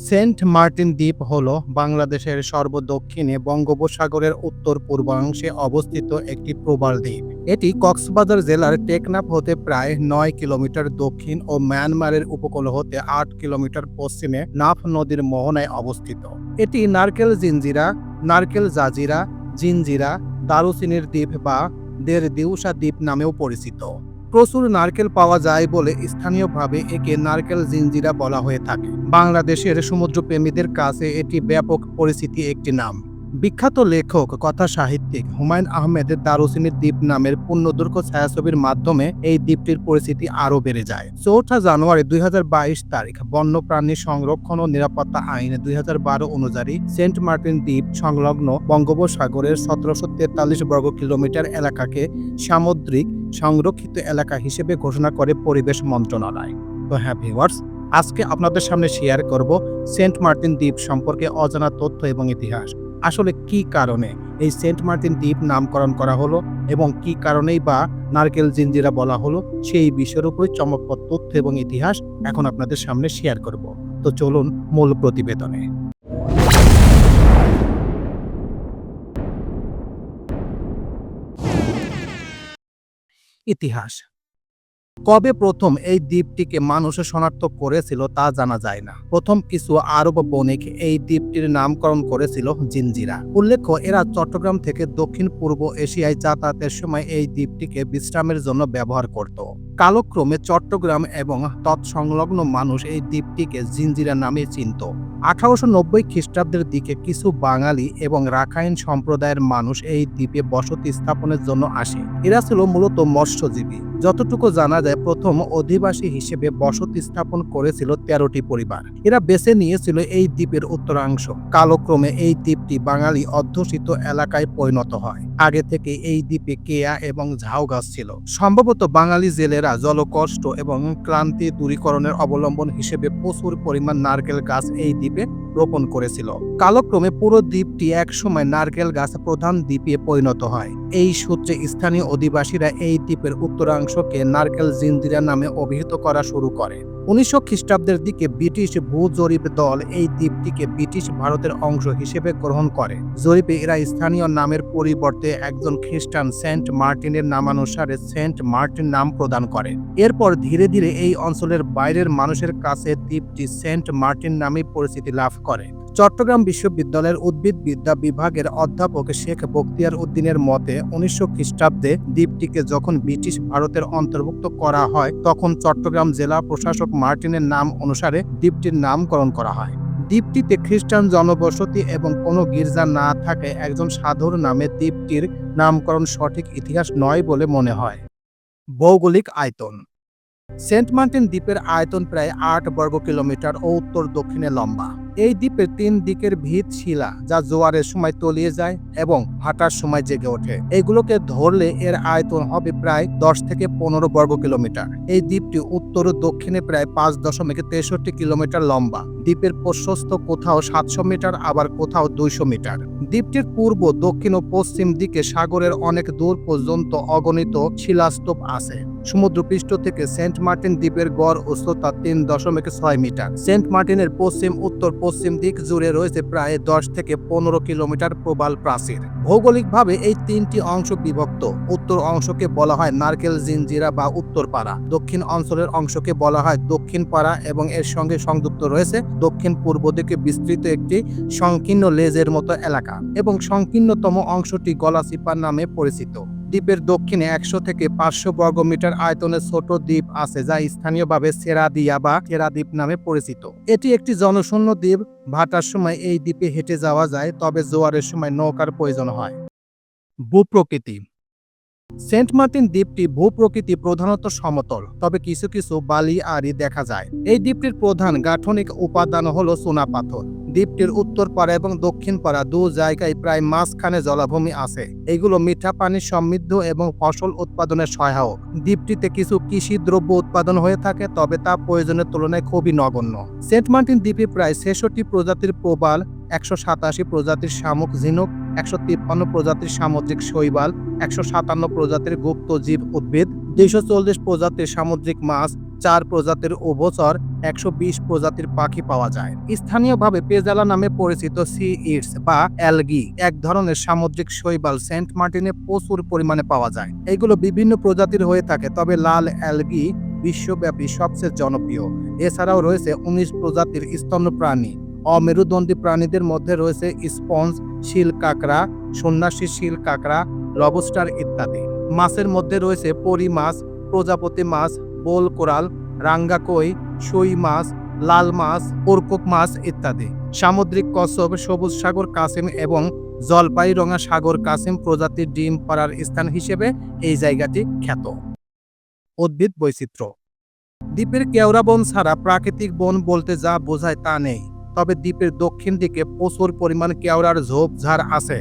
Saint Martin দ্বীপ হল বাংলাদেশের সর্বদক্ষিণে বঙ্গোপসাগরের উত্তর পূর্বাংশে অবস্থিত একটি প্রবাল দ্বীপ। এটি কক্সবাজার জেলার টেকনাফ হতে প্রায় ৯ কিলোমিটার দক্ষিণ ও মায়ানমারের উপকূল হতে ৮ কিলোমিটার পশ্চিমে নাফ নদীর মোহনায় অবস্থিত। এটি নারকেল জিঞ্জিরা, নারকেল জাজিরা, জিঞ্জিরা, দারুচিনির দ্বীপ বা দেড়দিউসা দ্বীপ নামেও পরিচিত। প্রচুর নারকেল পাওয়া যায় বলে স্থানীয়ভাবে একে নারকেল জিঞ্জিরা বলা হয়ে থাকে। বাংলাদেশের সমুদ্রপ্রেমীদের কাছে এটি ব্যাপক পরিচিতি একটি নাম। বিখ্যাত লেখক কথা সাহিত্যিক হুমায়ুন আহমেদের দারুচিনির দ্বীপ নামের পূর্ণদৈর্ঘ্য ছায়াছবির মাধ্যমে এই দ্বীপটির পরিচিতি আরও বেড়ে যায়। ৪ জানুয়ারি ২০২২ তারিখ বন্যপ্রাণী সংরক্ষণ ও নিরাপত্তা আইন ২০১২ অনুযায়ী সেন্ট মার্টিন দ্বীপ সংলগ্ন বঙ্গোপসাগরের ১৭৪৩ বর্গ কিলোমিটার এলাকাকে সামুদ্রিক সংরক্ষিত এলাকা হিসেবে ঘোষণা করে পরিবেশ মন্ত্রণালয়। তো হ্যাঁ ভিউয়ার্স, আজকে আপনাদের সামনে শেয়ার করব সেন্ট মার্টিন দ্বীপ সম্পর্কে অজানা তথ্য এবং ইতিহাস। আসলে কি কারণে এই সেন্ট মার্টিন দ্বীপ নামকরণ করা হলো এবং কি কারণেই বা নারকেল জিঞ্জিরা বলা হলো, সেই বিষয়ের উপর চমকপ্রদ তথ্য এবং ইতিহাস এখন আপনাদের সামনে শেয়ার করব। তো চলুন মূল প্রতিবেদনে। ইতিহাস। কবে প্রথম এই দ্বীপটিকে মানুষ শনাক্ত করেছিল তা জানা যায় না। প্রথম কিছু আরব বণিক এই দ্বীপটির নামকরণ করেছিল জিঞ্জিরা। উল্লেখ্য, এরা চট্টগ্রাম থেকে দক্ষিণ পূর্ব এশিয়ায় যাতায়াতের সময় এই দ্বীপটিকে বিশ্রামের জন্য ব্যবহার করত। কালক্রমে চট্টগ্রাম এবং তৎসংলগ্ন মানুষ এই দ্বীপটিকে জিঞ্জিরা নামে চিনত। ১৮৯০ খ্রিস্টাব্দের দিকে কিছু বাঙালি এবং রাখাইন সম্প্রদায়ের মানুষ এই দ্বীপে বসতি স্থাপনের জন্য আসে। এরা ছিল মূলত মৎস্যজীবী। যতটুকু জানা যায়, প্রথম অধিবাসী হিসেবে বসতি স্থাপন করেছিল ১৩টি পরিবার। এরা বেছে নিয়েছিল এই দ্বীপের উত্তরাংশ। কালক্রমে এই দ্বীপটি বাঙালি অধ্যুষিত এলাকায় পরিণত হয়। আগে থেকে এই দ্বীপে কেয়া এবং ঝাউ গাছ ছিল। সম্ভবত বাঙালি জেলেরা জলকষ্ট এবং ক্লান্তি দূরীকরণের অবলম্বন হিসেবে প্রচুর পরিমাণ নারকেল গাছ এই দ্বীপে রোপণ করেছিল। কালক্রমে পুরো দ্বীপটি একসময় নারকেল গাছ প্রধান দ্বীপে পরিণত হয়। এই সূত্রে স্থানীয় অধিবাসীরা এই দ্বীপের উত্তরাংশকে নারকেল জিঞ্জিরা নামে অভিহিত করা শুরু করে। ১৯০০ খ্রিস্টাব্দের দিকে ব্রিটিশ ভূ-জরিপ দল এই দ্বীপটিকে ব্রিটিশ ভারতের অংশ হিসেবে গ্রহণ করে। জরিপে এরা স্থানীয় নামের পরিবর্তে একজন খ্রিস্টান সেন্ট মার্টিনের নামানুসারে সেন্ট মার্টিন নাম প্রদান করে। এরপর ধীরে ধীরে এই অঞ্চলের বাইরের মানুষের কাছে দ্বীপটি সেন্ট মার্টিন নামে পরিচিতি লাভ করে। চট্টগ্রাম বিশ্ববিদ্যালয়ের উদ্ভিদবিদ্যা বিভাগের অধ্যাপক শেখ বখতিয়ার উদ্দিনের মতে ১৯০০ খ্রিস্টাব্দে দ্বীপটিকে যখন ব্রিটিশ ভারতের অন্তর্ভুক্ত করা হয়, তখন চট্টগ্রাম জেলা প্রশাসক মার্টিনের নাম অনুসারে দ্বীপটির নামকরণ করা হয়। দ্বীপটিতে খ্রিস্টান জনবসতি এবং কোনো গির্জা না থাকায় একজন সাধুর নামে দ্বীপটির নামকরণ সঠিক ইতিহাস নয় বলে মনে হয়। ভৌগোলিক আয়তন। সেন্ট মার্টিন দ্বীপের আয়তন প্রায় ৮ বর্গ কিলোমিটার ও উত্তর দক্ষিণে লম্বা। এই দ্বীপের ৩ দিকের ভিত শিলা, যা জোয়ারের সময় তলিয়ে যায় এবং ভাটার সময় জেগে ওঠে। এগুলোকে ধরলে এর আয়তন হবে প্রায় ১০ থেকে ১৫ বর্গ কিলোমিটার। এই দ্বীপটি উত্তর ও দক্ষিণে প্রায় ৫.৬৩ কিলোমিটার লম্বা। দ্বীপের প্রশস্ত কোথাও ৭০০ মিটার, আবার কোথাও ২০০ মিটার। দ্বীপটির পূর্ব, দক্ষিণ ও পশ্চিম দিকে সাগরের অনেক দূর পর্যন্ত অগণিত শিলাস্তূপ আছে। সমুদ্রপৃষ্ঠ থেকে সেন্ট মার্টিন দ্বীপের গড় উচ্চতা ৩.৬ মিটার। সেন্ট মার্টিনের পশ্চিম উত্তর পশ্চিম দিক জুড়ে রয়েছে প্রায় ১০ থেকে ১৫ কিলোমিটার প্রবাল প্রাচীর। ভৌগোলিকভাবে এই ৩টি অংশ বিভক্ত। উত্তর অংশকে বলা হয় নারকেল জিঞ্জিরা বা উত্তরপাড়া। দক্ষিণ অঞ্চলের অংশকে বলা হয় দক্ষিণ পাড়া এবং এর সঙ্গে সংযুক্ত রয়েছে দক্ষিণ পূর্ব দিকে বিস্তৃত একটি সংকীর্ণ লেজের মতো এলাকা এবং সংকীর্ণতম অংশটি গলাচিপা নামে পরিচিত। দ্বীপের দক্ষিণে ১০০ থেকে ৫০০ বর্গমিটার আয়তনের ছোট দ্বীপ আছে, যা স্থানীয়ভাবে সেরাদিয়া বা সেরা দ্বীপ নামে পরিচিত। এটি একটি জনশূন্য দ্বীপ। ভাটার সময় এই দ্বীপে হেঁটে যাওয়া যায়, তবে জোয়ারের সময় নৌকার প্রয়োজন হয়। ভূপ্রকৃতি। সেন্ট মার্টিন দ্বীপটি ভূপ্রকৃতি প্রধানত সমতল, তবে কিছু কিছু বালি আড়ি দেখা যায়। এই দ্বীপটির প্রধান গাঠনিক উপাদান হল চুনাপাথর। দ্বীপটির উত্তর পাড়া এবং দক্ষিণ পাড়া দু জায়গায় প্রায় মাঝখানে জলাভূমি আছে। এগুলো মিঠা পানি সমৃদ্ধ এবং ফসল উৎপাদনের সহায়ক। দ্বীপটিতে কিছু কৃষি দ্রব্য উৎপাদন হয়ে থাকে, তবে তা প্রয়োজনের তুলনায় খুবই নগণ্য। সেন্ট মার্টিন দ্বীপে প্রায় ৬৬ প্রজাতির প্রবাল, ১৮৭ প্রজাতির শামুক ঝিনুক, ১৫৩ প্রজাতির সামুদ্রিক শৈবাল, ১৫৭ প্রজাতির গুপ্ত জীব উদ্ভিদ 240 প্রজাতির সামুদ্রিক মাছ, 4 প্রজাতির উভচর, 120 প্রজাতির পাখি পাওয়া যায়। স্থানীয়ভাবে পেজালা নামে পরিচিত সি ইটস বা অ্যালগি এক ধরনের সামুদ্রিক শৈবাল সেন্ট মার্টিনে প্রচুর পরিমাণে পাওয়া যায়। এগুলো বিভিন্ন প্রজাতির হয়ে থাকে, তবে লাল অ্যালগি বিশ্বব্যাপী সবচেয়ে জনপ্রিয়। এছাড়াও রয়েছে 19 প্রজাতির স্তন্যপ্রাণী। অমেরুদণ্ডী প্রাণীদের মধ্যে রয়েছে স্পঞ্জ, শিল কাঁকড়া, সন্ন্যাসী শিল কাঁকড়া, লবস্টার ইত্যাদি। মাছের মধ্যে রয়েছে পরি মাছ, প্রজাপতি মাছ, বোল কোরাল, রাঙ্গা কই, সই মাছ, লাল মাছ, ওরকক মাছ ইত্যাদি। সামুদ্রিক কচ্ছপ, সবুজ সাগর কাসিম এবং জলপাই রঙা সাগর কাসিম প্রজাতির ডিম পাড়ার স্থান হিসেবে এই জায়গাটি খ্যাত। উদ্ভিদ বৈচিত্র্য। দ্বীপের কেওড়া বন ছাড়া প্রাকৃতিক বন বলতে যা বোঝায় তা নেই, তবে দ্বীপের দক্ষিণ দিকে প্রচুর পরিমাণ কেওড়ার ঝোপঝাড় আছে।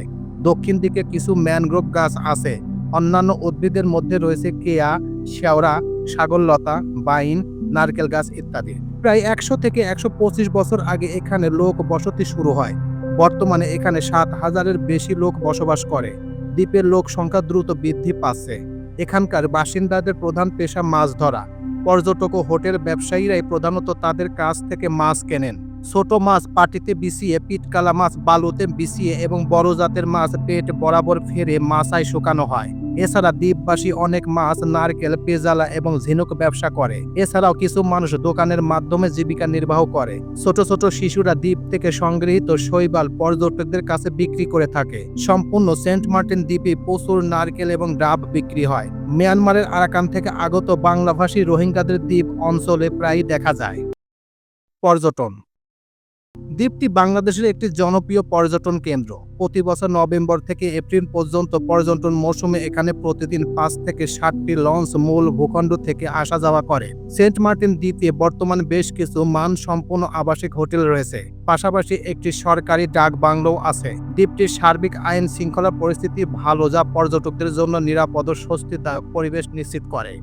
দক্ষিণ দিকে কিছু ম্যানগ্রোভ গাছ আছে। অন্যান্য উদ্ভিদের মধ্যে রয়েছে কেয়া, শেওড়া, সাগরলতা, বাইন, নারকেল গাছ ইত্যাদি। প্রায় 100 থেকে 125 বছর আগে এখানে লোক বসতি শুরু হয়। বর্তমানে এখানে 7,000-এর বেশি লোক বসবাস করে। দ্বীপের লোক সংখ্যা দ্রুত বৃদ্ধি পাচ্ছে। এখানকার বাসিন্দাদের প্রধান পেশা মাছ ধরা। পর্যটক ও হোটেল ব্যবসায়ীরাই প্রধানত তাদের কাছ থেকে মাছ কেনেন। ছোট মাছ পাটিতে বিছিয়ে, পিটকালা মাছ বালুতে বিছিয়ে এবং বড় জাতের মাছ পেট বরাবর ফেরে মাছায় শুকানো হয়। এছাড়া দ্বীপবাসী অনেক মাছ, নারকেল, পেজালা এবং ঝিনুক ব্যবসা করে। এছাড়াও কিছু মানুষ দোকানের মাধ্যমে জীবিকা নির্বাহ করে। ছোট ছোট শিশুরা দ্বীপ থেকে সংগৃহীত শৈবাল পর্যটকদের কাছে বিক্রি করে থাকে। সম্পূর্ণ সেন্ট মার্টিন দ্বীপে প্রচুর নারকেল এবং ডাব বিক্রি হয়। মিয়ানমারের আরাকান থেকে আগত বাংলাভাষী রোহিঙ্গাদের দ্বীপ অঞ্চলে প্রায়ই দেখা যায়। পর্যটন। দ্বীপটি বাংলাদেশের একটি জনপ্রিয় পর্যটন কেন্দ্র। প্রতি বছর নভেম্বর থেকে এপ্রিল পর্যন্ত পর্যটন মৌসুমে এখানে প্রতিদিন 5 থেকে 7টি লঞ্চ মূল ভূখণ্ড থেকে আসা যাওয়া করে। সেন্ট মার্টিন দ্বীপে বর্তমানে বেশ কিছু মানসম্পন্ন আবাসিক হোটেল রয়েছে। পাশাপাশি একটি সরকারি ডাক বাংলোও আছে। দ্বীপটির সার্বিক আইন শৃঙ্খলা পরিস্থিতি ভালো, যা পর্যটকদের জন্য নিরাপদ ও স্বস্তিদায়ক পরিবেশ নিশ্চিত করে।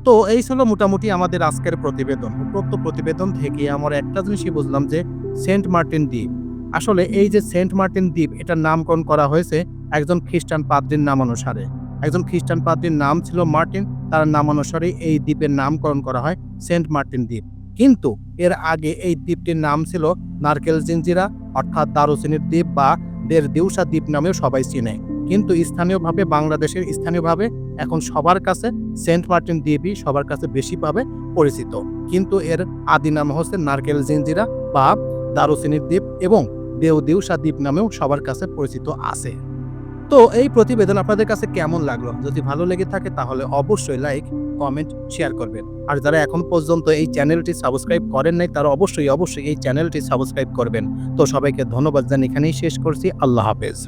তো এই ছিল মোটামুটি আমাদের আজকের প্রতিবেদন। উপরোক্ত প্রতিবেদন থেকে আমরা একটা জিনিসই বুঝলাম যে সেন্ট মার্টিন দ্বীপ, আসলে এই যে সেন্ট মার্টিন দ্বীপ, এটার নামকরণ করা হয়েছে একজন খ্রিস্টান পাদ্রীর নাম অনুসারে। একজন খ্রিস্টান পাদ্রীর নাম ছিল মার্টিন, তার নাম অনুসারে এই দ্বীপের নামকরণ করা হয় সেন্ট মার্টিন দ্বীপ। কিন্তু এর আগে এই দ্বীপটির নাম ছিল নারকেল জিঞ্জিরা, অর্থাৎ দারুচিনির দ্বীপ বা দেড়দিউসা দ্বীপ নামেও সবাই চিনে। কিন্তু স্থানীয়ভাবে, বাংলাদেশের স্থানীয়ভাবে এখন সবার কাছে সেন্ট মার্টিন দ্বীপই সবার কাছে বেশিভাবে পরিচিত। কিন্তু এর আদি নাম হচ্ছে নারকেল জিঞ্জিরা বা দারুচিনির দ্বীপ এবং দেওদিউসা দ্বীপ নামেও সবার কাছে পরিচিত আছে। তো এই প্রতিবেদন আপনাদের কাছে কেমন লাগলো? যদি ভালো লেগে থাকে তাহলে অবশ্যই লাইক, কমেন্ট, শেয়ার করবেন। আর যারা এখন পর্যন্ত এই চ্যানেলটি সাবস্ক্রাইব করেন নাই, তারা অবশ্যই এই চ্যানেলটি সাবস্ক্রাইব করবেন। তো সবাইকে ধন্যবাদ জানিয়ে এখানেই শেষ করছি। আল্লাহ হাফেজ।